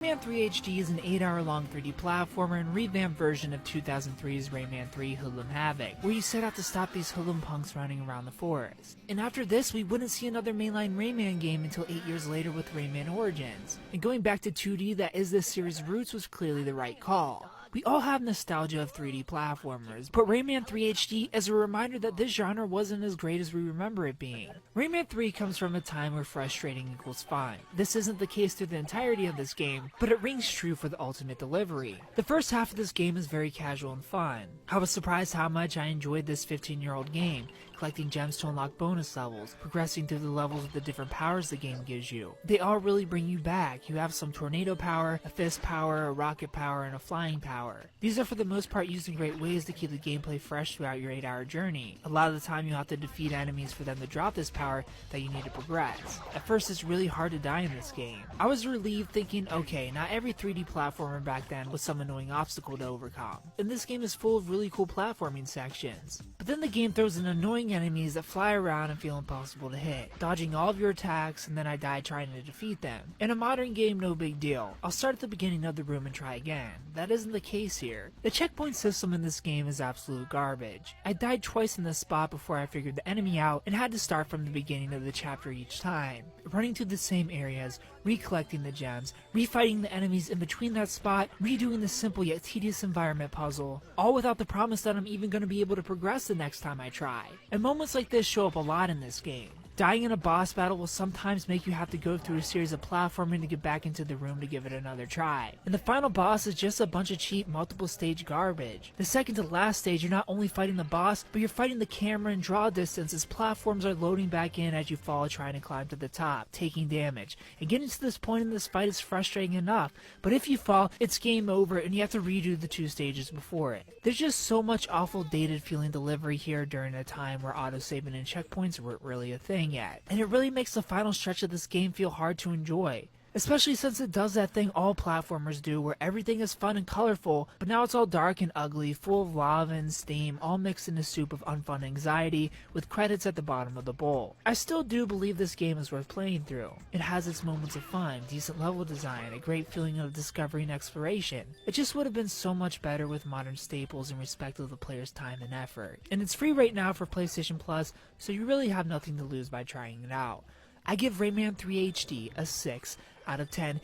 Rayman 3 HD is an 8-hour-long 3D platformer and revamped version of 2003's Rayman 3 Hoodlum Havoc, where you set out to stop these hoodlum punks running around the forest. And after this, we wouldn't see another mainline Rayman game until 8 years later with Rayman Origins. And going back to 2D that is this series' roots was clearly the right call. We all have nostalgia of 3D platformers, but Rayman 3 HD is a reminder that this genre wasn't as great as we remember it being. Rayman 3 comes from a time where frustrating equals fun. This isn't the case through the entirety of this game, but it rings true for the ultimate delivery. The first half of this game is very casual and fun. I was surprised how much I enjoyed this 15-year-old game, collecting gems to unlock bonus levels, progressing through the levels with the different powers the game gives you. They all really bring you back. You have some tornado power, a fist power, a rocket power, and a flying power. These are for the most part used in great ways to keep the gameplay fresh throughout your 8-hour journey. A lot of the time you have to defeat enemies for them to drop this power that you need to progress. At first it's really hard to die in this game. I was relieved thinking, okay, not every 3D platformer back then was some annoying obstacle to overcome. And this game is full of really cool platforming sections. But then the game throws in annoying enemies that fly around and feel impossible to hit, dodging all of your attacks, and then I die trying to defeat them. In a modern game, no big deal. I'll start at the beginning of the room and try again. That isn't the case here. The checkpoint system in this game is absolute garbage. I died twice in this spot before I figured the enemy out and had to start from the beginning of the chapter each time, running to the same areas, recollecting the gems, refighting the enemies in between that spot, redoing the simple yet tedious environment puzzle, all without the promise that I'm even going to be able to progress the next time I try. And moments like this show up a lot in this game. Dying in a boss battle will sometimes make you have to go through a series of platforming to get back into the room to give it another try. And the final boss is just a bunch of cheap multiple stage garbage. The second to last stage, you're not only fighting the boss, but you're fighting the camera in draw distance as platforms are loading back in as you fall trying to climb to the top, taking damage. And getting to this point in this fight is frustrating enough, but if you fall, it's game over and you have to redo the 2 stages before it. There's just so much awful dated feeling delivery here during a time where autosaving and checkpoints weren't really a thing yet, and it really makes the final stretch of this game feel hard to enjoy. Especially since it does that thing all platformers do where everything is fun and colorful, but now it's all dark and ugly, full of lava and steam, all mixed in a soup of unfun anxiety, with credits at the bottom of the bowl. I still do believe this game is worth playing through. It has its moments of fun, decent level design, a great feeling of discovery and exploration. It just would have been so much better with modern staples in respect of the player's time and effort. And it's free right now for PlayStation Plus, so you really have nothing to lose by trying it out. I give Rayman 3 HD a 6 out of 10.